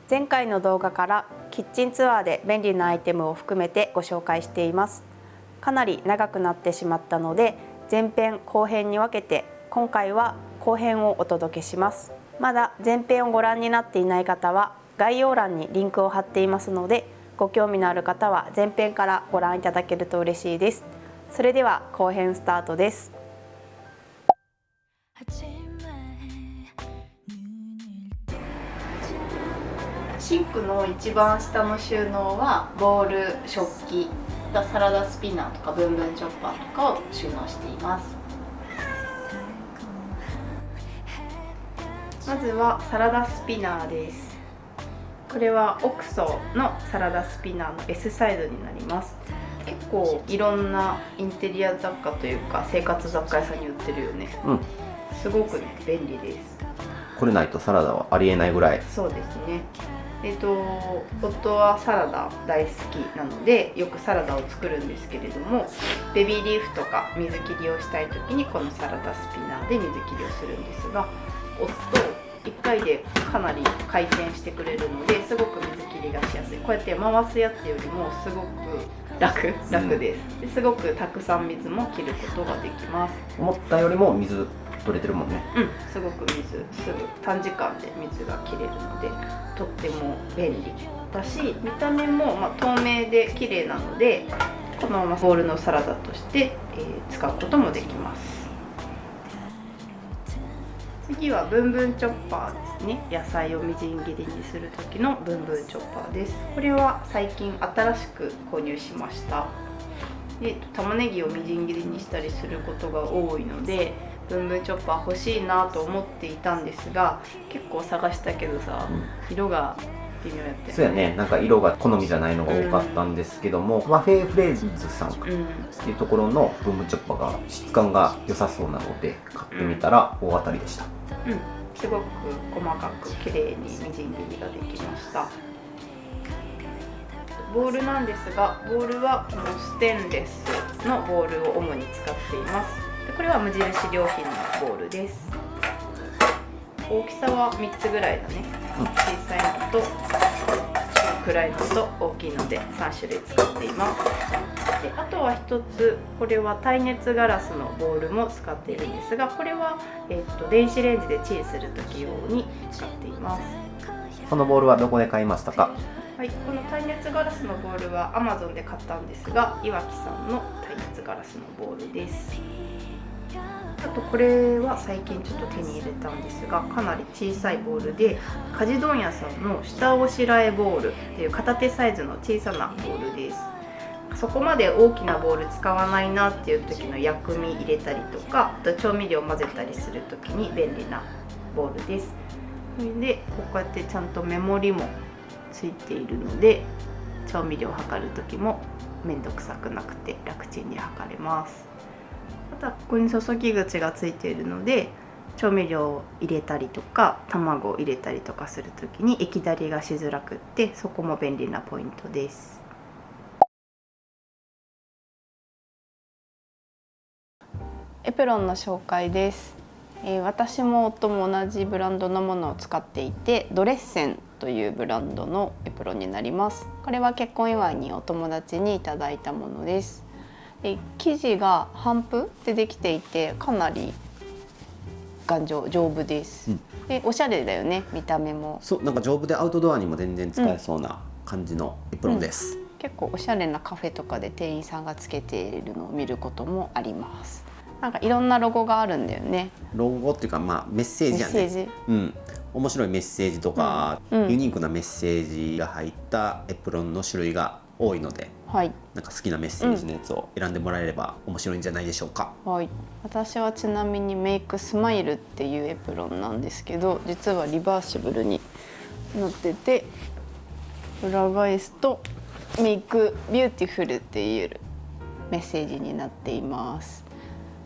前回の動画からキッチンツアーで便利なアイテムを含めてご紹介しています。かなり長くなってしまったので前編後編に分けて今回は後編をお届けします。まだ前編をご覧になっていない方は概要欄にリンクを貼っていますので、ご興味のある方は前編からご覧いただけると嬉しいです。それでは後編スタートです。シンクの一番下の収納はボウル、食器、サラダスピナーとかブンブンチョッパーとかを収納しています。まずはサラダスピナーです。これはオクソのサラダスピナーの S サイズになります。結構いろんなインテリア雑貨というか生活雑貨屋さんに売ってるよね。すごく便利です。これないとサラダはありえないぐらい。そうですね。夫はサラダ大好きなのでよくサラダを作るんですけれども、ベビーリーフとか水切りをしたい時にこのサラダスピナーで水切りをするんですが、押すと1回でかなり回転してくれるのですごく水切りがしやすい。こうやって回すやつよりもすごく楽です。ですごくたくさん水も切ることができます。思ったよりも水取れてるもんね。すごくすぐ短時間で水が切れるのでとっても便利だし、見た目も透明で綺麗なのでこのままボウルのサラダとして、使うこともできます。次はブンブンチョッパーですね。野菜をみじん切りにする時のブンブンチョッパーです。これは最近新しく購入しました。で玉ねぎをみじん切りにしたりすることが多いのでブンブンチョッパー欲しいなと思っていたんですが、結構探したけどさ、色が微妙やったよね。そうやね、なんか色が好みじゃないのが多かったんですけども、和平フレーズさんっていうところのブンブンチョッパーが質感が良さそうなので買ってみたら大当たりでした。すごく細かく綺麗にみじん切りができました。ボウルなんですが、ボウルはこのステンレスのボウルを主に使っています。これは無印良品のボウルです。大きさは3つぐらいだね。小さいのと中くらいのと大きいので3種類使っています。であとは1つ、これは耐熱ガラスのボウルも使っているんですが、これは、電子レンジでチンする時用に使っています。このボウルはどこで買いましたか？はい、この耐熱ガラスのボウルは Amazon で買ったんですが、いわきさんの耐熱ガラスのボウルです。あとこれは最近ちょっと手に入れたんですが、かなり小さいボウルで家事問屋さんの下ごしらえボウルっていう片手サイズの小さなボウルです。そこまで大きなボウル使わないなっていう時の薬味入れたりとか、あと調味料混ぜたりする時に便利なボウルです。でこうやってちゃんとメモリもついているので調味料を測る時もめんどくさくなくて楽ちんに測れます。あとはここに注ぎ口がついているので調味料を入れたりとか卵を入れたりとかする時に液だりがしづらくって、そこも便利なポイントです。エプロンの紹介です。私も夫も同じブランドのものを使っていて、ドレッセンというブランドのエプロンになります。これは結婚祝いにお友達にいただいたものです。生地が帆布でできていてかなり頑丈、丈夫です。でおしゃれだよね、見た目も。そう、なんか丈夫でアウトドアにも全然使えそうな感じのエプロンです。結構おしゃれなカフェとかで店員さんがつけているのを見ることもあります。なんかいろんなロゴがあるんだよね。ロゴっていうかメッセージやね。面白いメッセージとか、ユニークなメッセージが入ったエプロンの種類が多いので、なんか好きなメッセージのやつを選んでもらえれば面白いんじゃないでしょうか。私はちなみにメイクスマイルっていうエプロンなんですけど、実はリバーシブルになってて、裏返すとメイクビューティフルっていうメッセージになっています。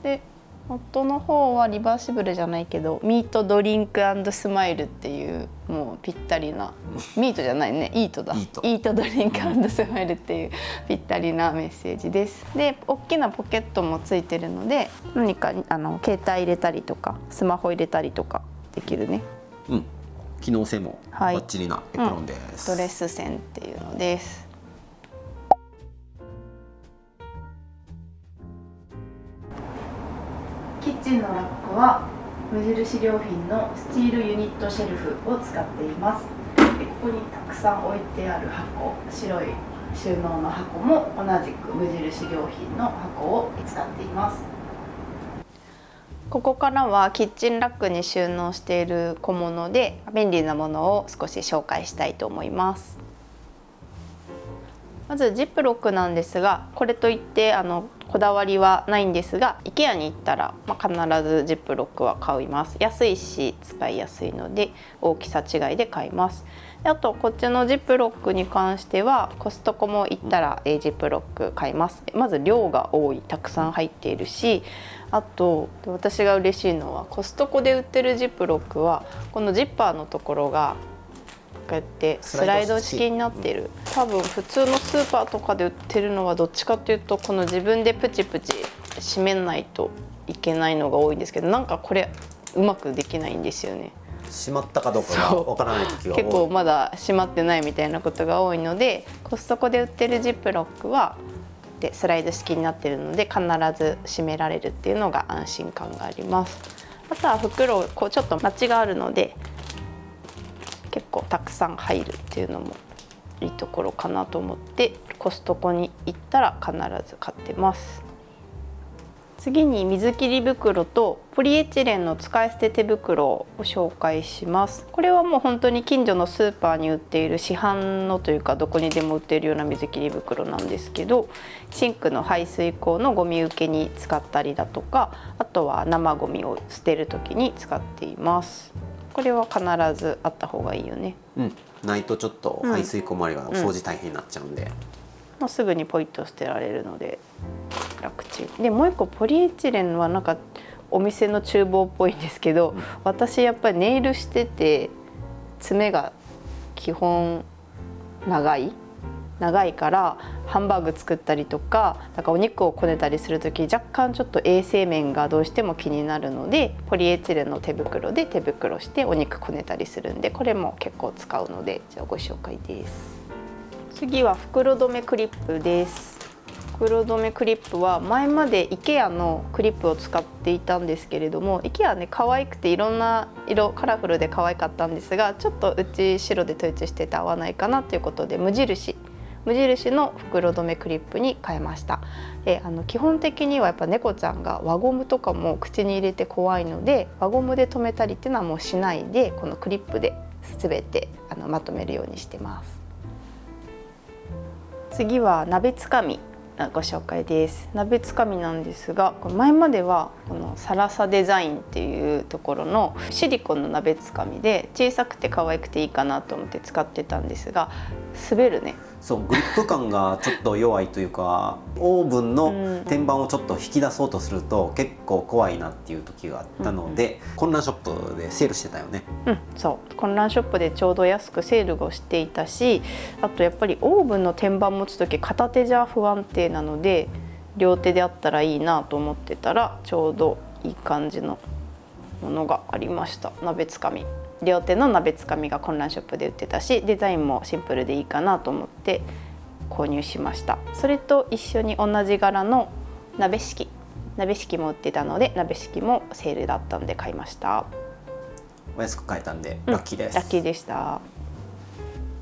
で夫の方はリバーシブルじゃないけどミートドリンク&スマイルっていうもうぴったりなミートじゃないね、イートだ、イートドリンク&スマイルっていうぴったりなメッセージです。で大きなポケットもついてるので何か携帯入れたりとかスマホ入れたりとかできるね。機能性もバッチリなエプロンです、ドレス線っていうのです。キッチンのラックは無印良品のスチールユニットシェルフを使っています。ここにたくさん置いてある箱、白い収納の箱も同じく無印良品の箱を使っています。ここからはキッチンラックに収納している小物で便利なものを少し紹介したいと思います。まずジップロックなんですが、これといってこだわりはないんですが、 IKEA に行ったら、必ずジップロックは買います。安いし使いやすいので大きさ違いで買います。あとこっちのジップロックに関してはコストコも行ったらジップロック買います。まず量が多い、たくさん入っているし、あと私が嬉しいのはコストコで売ってるジップロックはこのジッパーのところがこうやってスライド式になっている。多分普通のスーパーとかで売ってるのはどっちかというとこの自分でプチプチ閉めないといけないのが多いんですけど、なんかこれうまくできないんですよね。閉まったかどうかがわからない時が多い。結構まだ閉まってないみたいなことが多いので、コストコで売ってるジップロックはでスライド式になっているので必ず閉められるっていうのが安心感があります。あとは袋ちょっとマチがあるので結構たくさん入るっていうのもいいところかなと思ってコストコに行ったら必ず買ってます。次に水切り袋とポリエチレンの使い捨て手袋を紹介します。これはもう本当に近所のスーパーに売っている市販のというかどこにでも売っているような水切り袋なんですけど、シンクの排水口のゴミ受けに使ったりだとか、あとは生ゴミを捨てる時に使っています。これは必ずあった方がいいよね。ないとちょっと排水口周りが掃除大変になっちゃうんで、すぐにポイッと捨てられるので楽ちんで、もう一個ポリエチレンはなんかお店の厨房っぽいんですけど、私やっぱりネイルしてて爪が基本長いからハンバーグ作ったりとか、なんかお肉をこねたりする時若干ちょっと衛生面がどうしても気になるので、ポリエチレンの手袋で手袋してお肉こねたりするんで、これも結構使うのでじゃあご紹介です。次は袋止めクリップです。袋止めクリップは前まで IKEA のクリップを使っていたんですけれども、 IKEA ね可愛くていろんな色カラフルで可愛かったんですが、ちょっとうち白で統一してて合わないかなということで無印の袋止めクリップに変えました。で基本的にはやっぱ猫ちゃんが輪ゴムとかも口に入れて怖いので、輪ゴムで留めたりっていうのはもうしないで、このクリップで全てまとめるようにしてます。次は鍋つかみご紹介です。鍋つかみなんですが、前まではこのサラサデザインっていうところのシリコンの鍋つかみで小さくて可愛くていいかなと思って使ってたんですが、滑るね。そうグリップ感がちょっと弱いというか、オーブンの天板をちょっと引き出そうとすると結構怖いなっていう時があったので、混乱ショップでセールしてたよね。そう混乱ショップでちょうど安くセールをしていたし、あとやっぱりオーブンの天板持つ時片手じゃ不安定なので両手であったらいいなと思ってたら、ちょうどいい感じのものがありました。鍋つかみ、両手の鍋つかみが混乱ショップで売ってたし、デザインもシンプルでいいかなと思って購入しました。それと一緒に同じ柄の鍋敷も売ってたので、鍋敷もセールだったんで買いました。お安く買えたんでラッキーです。ラッキーでした。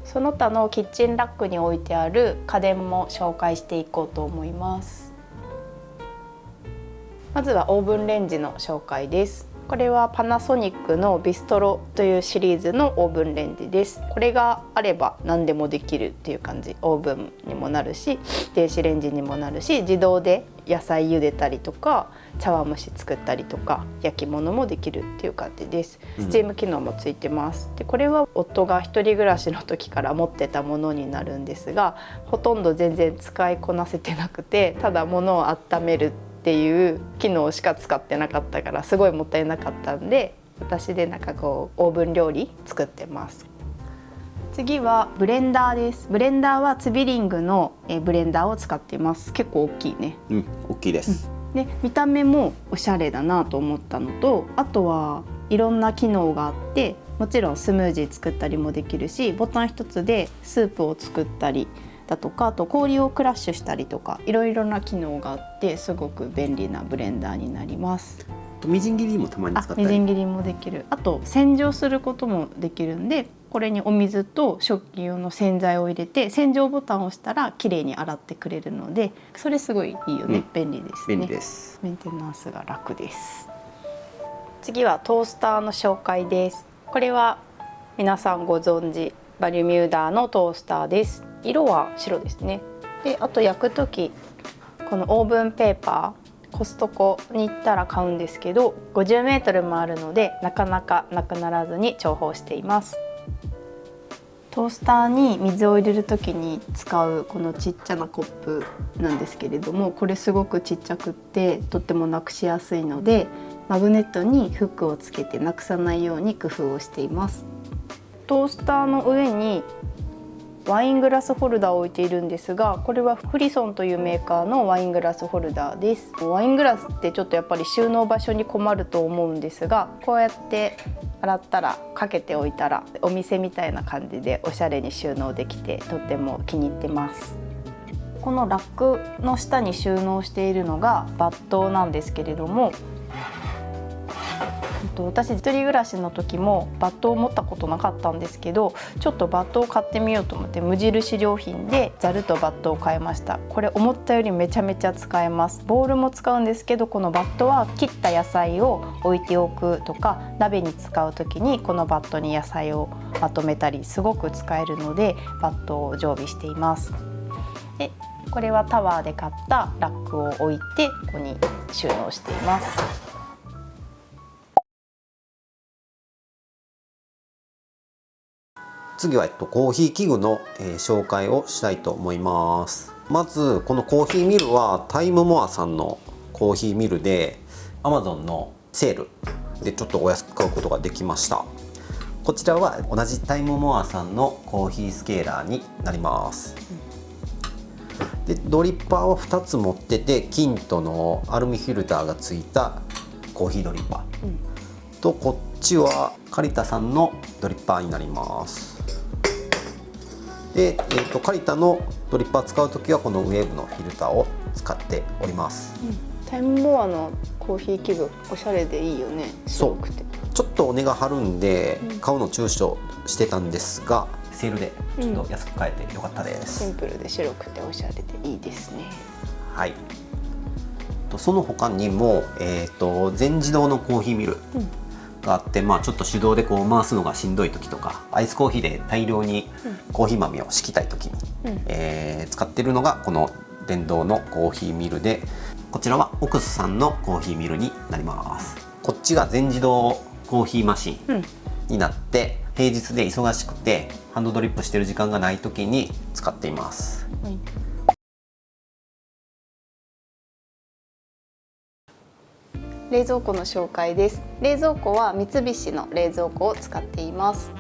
その他のキッチンラックに置いてある家電も紹介していこうと思います。まずはオーブンレンジの紹介です。これはパナソニックのビストロというシリーズのオーブンレンジです。これがあれば何でもできるっていう感じ。オーブンにもなるし、電子レンジにもなるし、自動で野菜茹でたりとか茶碗蒸し作ったりとか焼き物もできるっていう感じです。スチーム機能もついてます。でこれは夫が一人暮らしの時から持ってたものになるんですが、ほとんど全然使いこなせてなくて、ただ物を温めるっていう機能しか使ってなかったからすごいもったいなかったんで、私でなんかこうオーブン料理作ってます。次はブレンダーです。ブレンダーはツビリングのブレンダーを使っています。結構大きいね。大きいです。で見た目もおしゃれだなと思ったのと、あとはいろんな機能があってもちろんスムージー作ったりもできるし、ボタン一つでスープを作ったりだとか、あと氷をクラッシュしたりとか、いろいろな機能があってすごく便利なブレンダーになります。みじん切りもたまに使ったり、みじん切りもできる。あと洗浄することもできるんで、これにお水と食器用の洗剤を入れて洗浄ボタンを押したらきれいに洗ってくれるので、それすごいいいよね。便利ですね。便利です。メンテナンスが楽です。次はトースターの紹介です。これは皆さんご存知バルミューダのトースターです。色は白ですね。で、あと焼くときこのオーブンペーパー、コストコに行ったら買うんですけど、50メートルもあるのでなかなかなくならずに重宝しています。トースターに水を入れるときに使うこのちっちゃなコップなんですけれども、これすごくちっちゃくってとってもなくしやすいので、マグネットにフックをつけてなくさないように工夫をしています。トースターの上にワイングラスホルダーを置いているんですが、これはフリソンというメーカーのワイングラスホルダーです。ワイングラスってちょっとやっぱり収納場所に困ると思うんですが、こうやって洗ったらかけておいたらお店みたいな感じでおしゃれに収納できてとっても気に入ってます。このラックの下に収納しているのがバットなんですけれども、私一人暮らしの時もバットを持ったことなかったんですけど、ちょっとバットを買ってみようと思って無印良品でザルとバットを買いました。これ思ったよりめちゃめちゃ使えます。ボウルも使うんですけど、このバットは切った野菜を置いておくとか、鍋に使う時にこのバットに野菜をまとめたりすごく使えるのでバットを常備しています。で、これはタワーで買ったラックを置いてここに収納しています。次はコーヒー器具の、紹介をしたいと思います。まずこのコーヒーミルはタイムモアさんのコーヒーミルで Amazon のセールでちょっとお安く買うことができました。こちらは同じタイムモアさんのコーヒースケーラーになります。でドリッパーを2つ持ってて、キントのアルミフィルターがついたコーヒードリッパー、とこっちはカリタさんのドリッパーになります。で、カリタのドリッパー使うときはこのウェーブのフィルターを使っております。タイムモアのコーヒー器具おしゃれでいいよね。白くてちょっとお値が張るんで、買うの躊躇してたんですが、セールでちょっと安く買えてよかったです。シンプルで白くておしゃれでいいですね。はい。その他にも、全自動のコーヒーミルがあって、ちょっと手動でこう回すのがしんどい時とか、アイスコーヒーで大量にコーヒー豆を敷きたい時に、使っているのがこの電動のコーヒーミルで、こちらはオクスさんのコーヒーミルになります。こっちが全自動コーヒーマシンになって、平日で忙しくてハンドドリップしてる時間がない時に使っています。冷蔵庫の紹介です。冷蔵庫は三菱の冷蔵庫を使っています。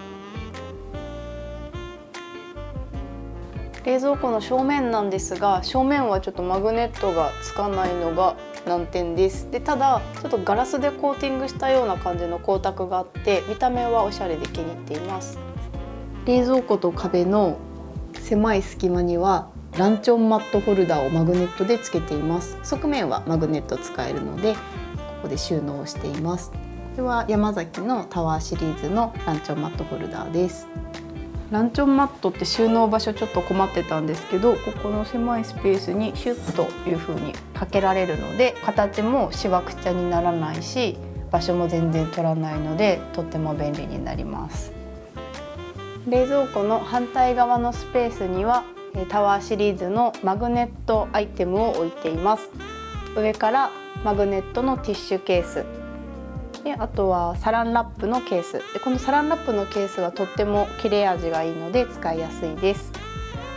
冷蔵庫の正面なんですが、正面はちょっとマグネットがつかないのが難点です。で、ただちょっとガラスでコーティングしたような感じの光沢があって、見た目はおしゃれで気に入っています。冷蔵庫と壁の狭い隙間にはランチョンマットホルダーをマグネットでつけています。側面はマグネット使えるのでここで収納しています。これは山崎のタワーシリーズのランチョンマットホルダーです。ランチョンマットって収納場所ちょっと困ってたんですけど、ここの狭いスペースにシュッという風にかけられるので、形もしわくちゃにならないし、場所も全然取らないのでとっても便利になります。冷蔵庫の反対側のスペースにはタワーシリーズのマグネットアイテムを置いています。上からマグネットのティッシュケースで、あとはサランラップのケースで、このサランラップのケースはとっても切れ味がいいので使いやすいです。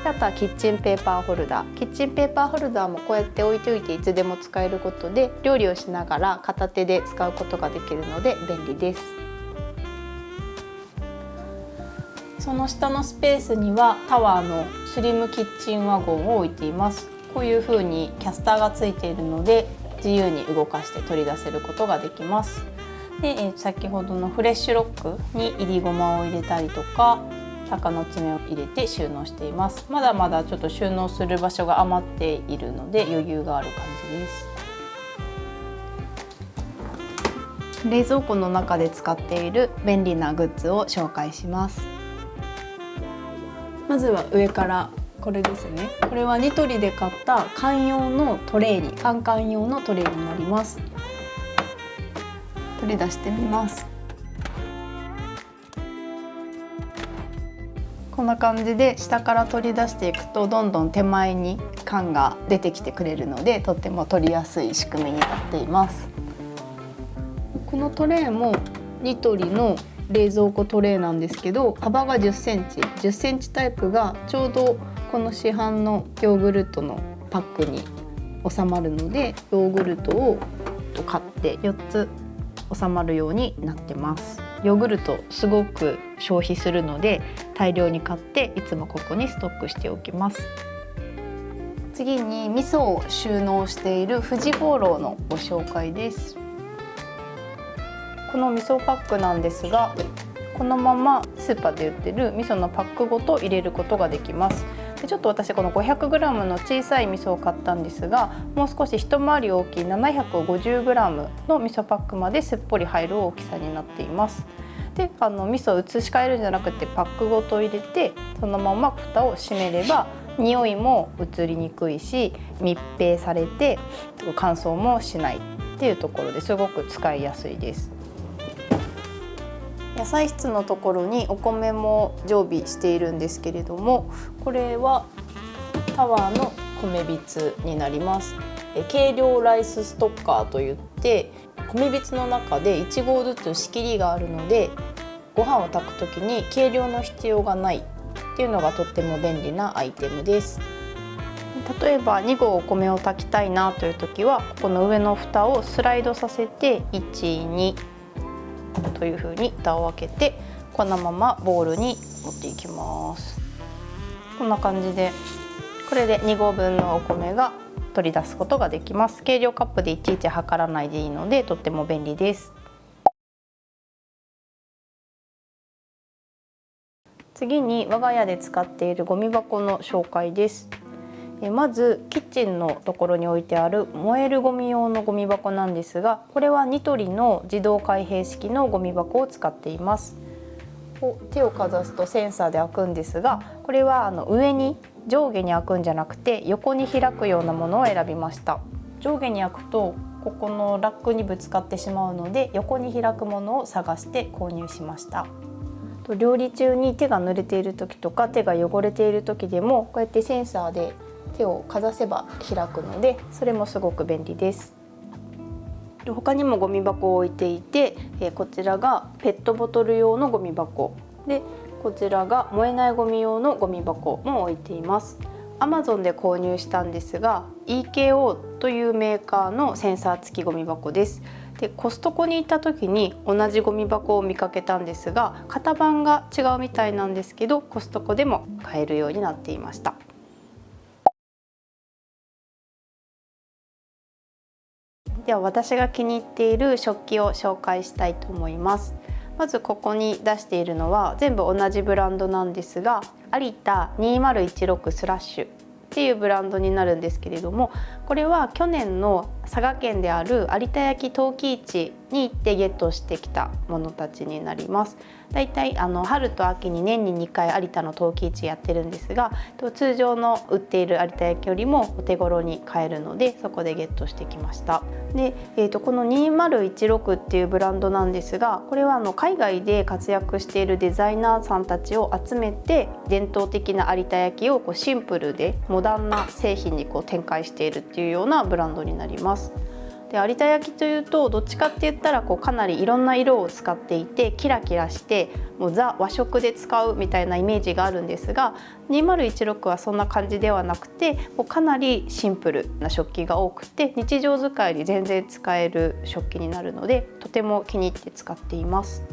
で、あとはキッチンペーパーホルダー。キッチンペーパーホルダーもこうやって置いておいていつでも使えることで、料理をしながら片手で使うことができるので便利です。その下のスペースにはタワーのスリムキッチンワゴンを置いています。こういう風にキャスターがついているので自由に動かして取り出せることができます。で、先ほどのフレッシュロックにいりごまを入れたりとか鷹の爪を入れて収納しています。まだまだちょっと収納する場所が余っているので余裕がある感じです。冷蔵庫の中で使っている便利なグッズを紹介します。まずは上からこれですね。これはニトリで買った缶用のトレーカン用のトレーになります。取り出してみます。こんな感じで下から取り出していくとどんどん手前に缶が出てきてくれるので、とっても取りやすい仕組みになっています。このトレーもニトリの冷蔵庫トレーなんですけど、幅が10センチ、10センチタイプがちょうどこの市販のヨーグルトのパックに収まるので、ヨーグルトを買って4つ収まるようになってます。ヨーグルトすごく消費するので大量に買っていつもここにストックしておきます。次に味噌を収納している富士ホーローのご紹介です。この味噌パックなんですが、このままスーパーで売ってる味噌のパックごと入れることができます。でちょっと私この 500g の小さい味噌を買ったんですが、もう少し一回り大きい 750g の味噌パックまですっぽり入る大きさになっています。で味噌を移し替えるんじゃなくてパックごと入れてそのまま蓋を閉めれば匂いも移りにくいし密閉されて乾燥もしないっていうところですごく使いやすいです。野菜室のところにお米も常備しているんですけれども、これはタワーの米びつになります。計量ライスストッカーといって米びつの中で1合ずつ仕切りがあるので、ご飯を炊く時に計量の必要がないっていうのがとっても便利なアイテムです。例えば2合お米を炊きたいなという時は、ここの上の蓋をスライドさせて1、2という風に蓋を開けてこのままボウルに持っていきます。こんな感じでこれで2合分のお米が取り出すことができます。計量カップでいちいち測らないでいいのでとっても便利です。次に我が家で使っているゴミ箱の紹介です。まずキッチンのところに置いてある燃えるゴミ用のゴミ箱なんですが、これはニトリの自動開閉式のゴミ箱を使っています。手をかざすとセンサーで開くんですが、これは上に上下に開くんじゃなくて横に開くようなものを選びました。上下に開くとここのラックにぶつかってしまうので、横に開くものを探して購入しました。料理中に手が濡れている時とか手が汚れている時でもこうやってセンサーで手をかざせば開くので、それもすごく便利です。他にもゴミ箱を置いていて、こちらがペットボトル用のゴミ箱で、こちらが燃えないゴミ用のゴミ箱も置いています。Amazon で購入したんですが EKO というメーカーのセンサー付きゴミ箱です。でコストコに行った時に同じゴミ箱を見かけたんですが、型番が違うみたいなんですけどコストコでも買えるようになっていました。では私が気に入っている食器を紹介したいと思います。まずここに出しているのは全部同じブランドなんですが、有田2016スラッシュっていうブランドになるんですけれども、これは去年の佐賀県である有田焼陶器市に行ってゲットしてきたものたちになります。だいたい春と秋に年に2回有田の陶器市やってるんですが、通常の売っている有田焼よりもお手頃に買えるのでそこでゲットしてきました。で、この2016っていうブランドなんですが、これは海外で活躍しているデザイナーさんたちを集めて伝統的な有田焼をシンプルでモダンな製品に展開しているっていうようなブランドになります。で有田焼というとどっちかって言ったらかなりいろんな色を使っていてキラキラしてもうザ和食で使うみたいなイメージがあるんですが、2016はそんな感じではなくてかなりシンプルな食器が多くて日常使いに全然使える食器になるのでとても気に入って使っています。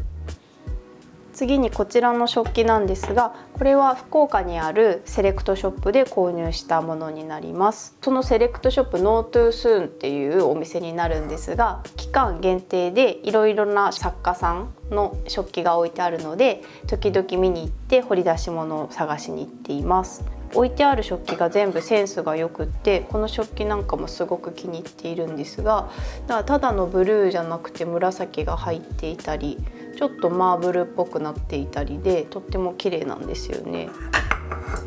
次にこちらの食器なんですが、これは福岡にあるセレクトショップで購入したものになります。そのセレクトショップ NoTooSoon っていうお店になるんですが、期間限定でいろいろな作家さんの食器が置いてあるので、時々見に行って掘り出し物を探しに行っています。置いてある食器が全部センスがよくって、この食器なんかもすごく気に入っているんですが、ただのブルーじゃなくて紫が入っていたり、ちょっとマーブルっぽくなっていたりで、とっても綺麗なんですよね。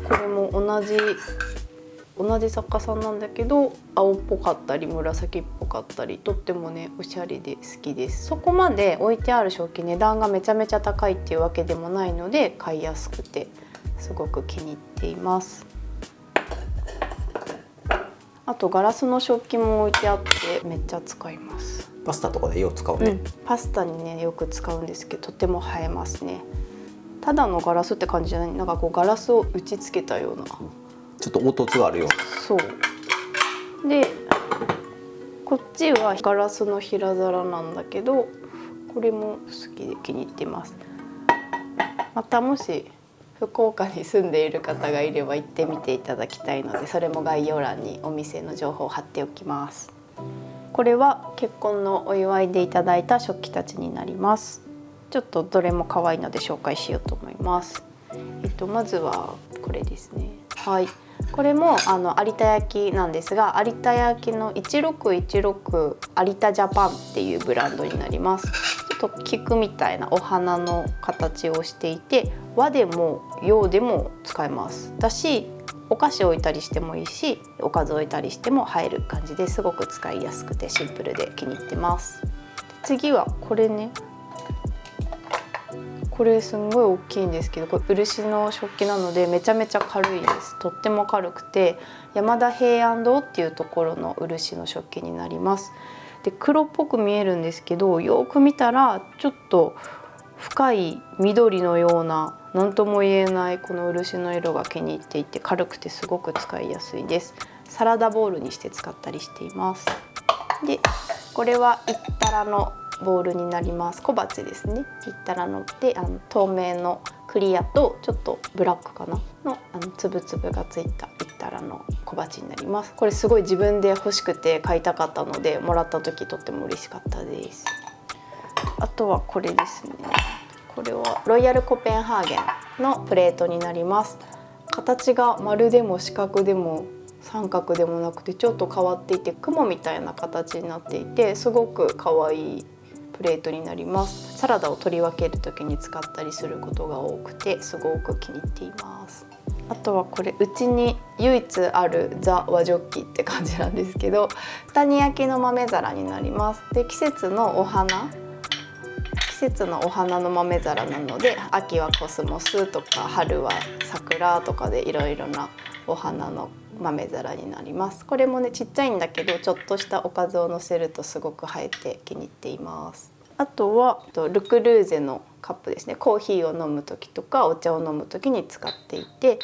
これも同じ作家さんなんだけど、青っぽかったり紫っぽかったり、とってもねおしゃれで好きです。そこまで置いてある食器値段がめちゃめちゃ高いっていうわけでもないので、買いやすくてすごく気に入っています。あとガラスの食器も置いてあってめっちゃ使います。パスタとかでよく使うね。パスタにねよく使うんですけど、とても映えますね。ただのガラスって感じじゃない、なんかこうガラスを打ち付けたような、ちょっと凹凸があるよ。そうで、こっちはガラスの平皿なんだけど、これも好きで気に入っています。またもし福岡に住んでいる方がいれば行ってみていただきたいので、それも概要欄にお店の情報を貼っておきます。これは結婚のお祝いでいただいた食器たちになります。ちょっとどれも可愛いので紹介しようと思います。まずはこれですね。はい、これも有田焼なんですが、有田焼の1616有田ジャパンっていうブランドになります。ちょっと菊みたいなお花の形をしていて、和でも洋でも使えます。だし、お菓子置いたりしてもいいし、おかず置いたりしても映える感じですごく使いやすくてシンプルで気に入ってます。次はこれね。これすんごい大きいんですけど、これ漆の食器なのでめちゃめちゃ軽いです。とっても軽くて、山田平安堂っていうところの漆の食器になります。で、黒っぽく見えるんですけど、よく見たらちょっと深い緑のような、何とも言えないこの漆の色が気に入っていて、軽くてすごく使いやすいです。サラダボウルにして使ったりしています。で、これは一たらのボウルになります。小鉢ですね。一たらので、透明のクリアとちょっとブラックかなのつぶつぶがついた一たらの小鉢になります。これすごい自分で欲しくて買いたかったので、もらった時とっても嬉しかったです。あとはこれですね。これはロイヤルコペンハーゲンのプレートになります。形が丸でも四角でも三角でもなくて、ちょっと変わっていて雲みたいな形になっていて、すごく可愛いプレートになります。サラダを取り分ける時に使ったりすることが多くて、すごく気に入っています。あとはこれ、うちに唯一あるザ和ジョッキって感じなんですけど、谷焼きの豆皿になります。で、季節のお花の豆皿なので、秋はコスモスとか春は桜とかでいろいろなお花の豆皿になります。これもねちっちゃいんだけど、ちょっとしたおかずをのせるとすごく映えて気に入っています。あとはルクルーゼのカップですね。コーヒーを飲む時とかお茶を飲む時に使っていて、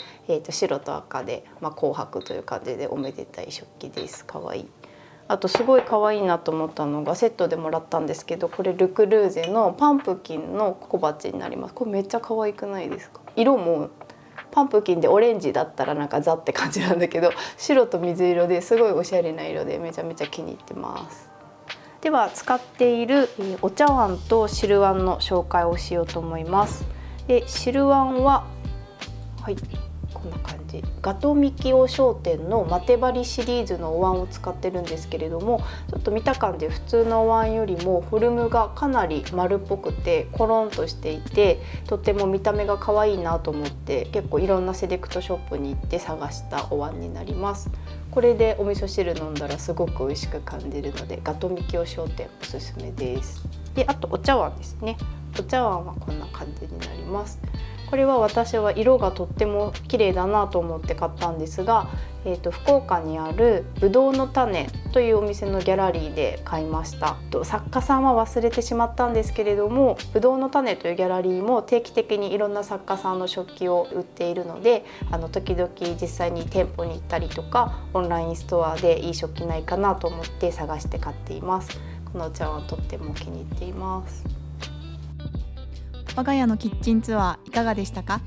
白と赤で、紅白という感じでおめでたい食器です。かわいい。あとすごい可愛いなと思ったのが、セットでもらったんですけど、これルクルーゼのパンプキンの小鉢になります。これめっちゃ可愛くないですか？色もパンプキンでオレンジだったらなんかザって感じなんだけど、白と水色ですごいおしゃれな色でめちゃめちゃ気に入ってます。では使っているお茶碗と汁碗の紹介をしようと思います。で、汁碗はこんな感じ、ガトミキオ商店のマテバリシリーズのお椀を使ってるんですけれども、ちょっと見た感じ普通のお椀よりもフォルムがかなり丸っぽくてコロンとしていて、とても見た目が可愛いなと思って、結構いろんなセレクトショップに行って探したお椀になります。これでお味噌汁飲んだらすごく美味しく感じるので、ガトミキオ商店おすすめです。で、あとお茶碗ですね。お茶碗はこんな感じになります。これは私は色がとっても綺麗だなと思って買ったんですが、福岡にあるぶどうの種というお店のギャラリーで買いました。作家さんは忘れてしまったんですけれども、ぶどうの種というギャラリーも定期的にいろんな作家さんの食器を売っているので、時々実際に店舗に行ったりとかオンラインストアでいい食器ないかなと思って探して買っています。このお茶碗とっても気に入っています。我が家のキッチンツアーいかがでしたか？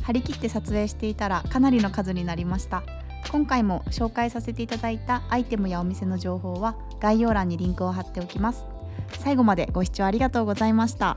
張り切って撮影していたらかなりの数になりました。今回も紹介させていただいたアイテムやお店の情報は概要欄にリンクを貼っておきます。最後までご視聴ありがとうございました。